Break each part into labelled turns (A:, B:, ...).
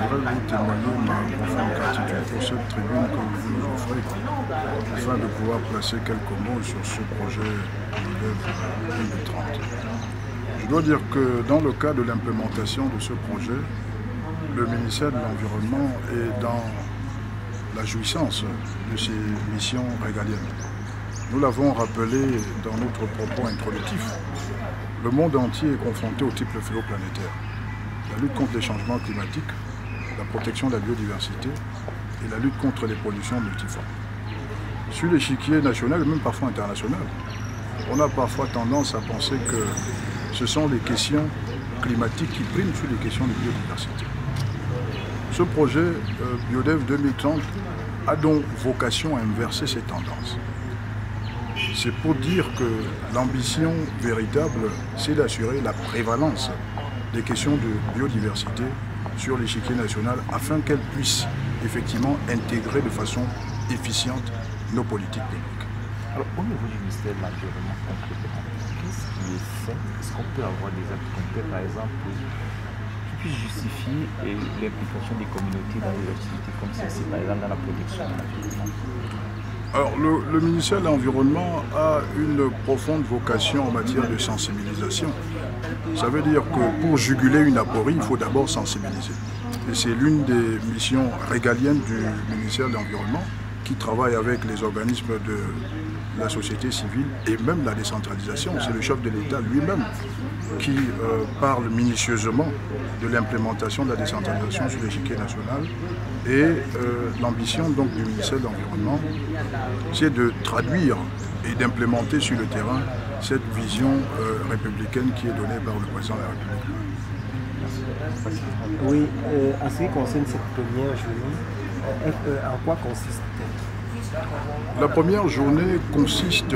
A: voudrais vous témoigner ma profonde gratitude pour cette tribune que vous nous offrez, afin de pouvoir placer quelques mots sur ce projet BIODEV 2030. Je dois dire que dans le cadre de l'implémentation de ce projet, le ministère de l'Environnement est dans la jouissance de ses missions régaliennes. Nous l'avons rappelé dans notre propos introductif. Le monde entier est confronté aux types de fléaux planétaires. La lutte contre les changements climatiques, la protection de la biodiversité et la lutte contre les pollutions multiformes. Sur l'échiquier national et même parfois international, on a parfois tendance à penser que ce sont les questions climatiques qui priment sur les questions de biodiversité. Ce projet BIODEV 2030 a donc vocation à inverser ces tendances. C'est pour dire que l'ambition véritable, c'est d'assurer la prévalence des questions de biodiversité sur l'échiquier national afin qu'elles puissent effectivement intégrer de façon efficiente nos politiques publiques.
B: Alors, au niveau du ministère de l'Environnement, concrètement, qu'est-ce qui est fait? Est-ce qu'on peut avoir des actes concrets, par exemple, qui puissent justifier l'implication des communautés dans des activités comme celle-ci, par exemple dans la protection de l'environnement?
A: Alors, le ministère de l'Environnement a une profonde vocation en matière de sensibilisation. Ça veut dire que pour juguler une aporie, il faut d'abord sensibiliser. Et c'est l'une des missions régaliennes du ministère de l'Environnement qui travaille avec les organismes de la société civile et même la décentralisation. C'est le chef de l'État lui-même qui parle minutieusement de l'implémentation de la décentralisation sur l'échiquier national. Et l'ambition donc du ministère de l'Environnement, c'est de traduire et d'implémenter sur le terrain cette vision républicaine qui est donnée par le président de la République.
C: Oui, en ce qui concerne cette première journée, en quoi consiste-t-elle?
A: La première journée consiste,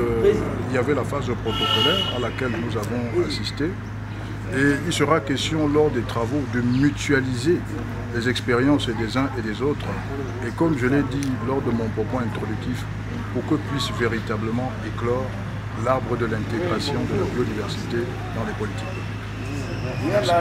A: il y avait la phase protocolaire à laquelle nous avons assisté. Et il sera question lors des travaux de mutualiser les expériences des uns et des autres. Et comme je l'ai dit lors de mon propos introductif, pour que puisse véritablement éclore l'arbre de l'intégration de la biodiversité dans les politiques publiques. Merci.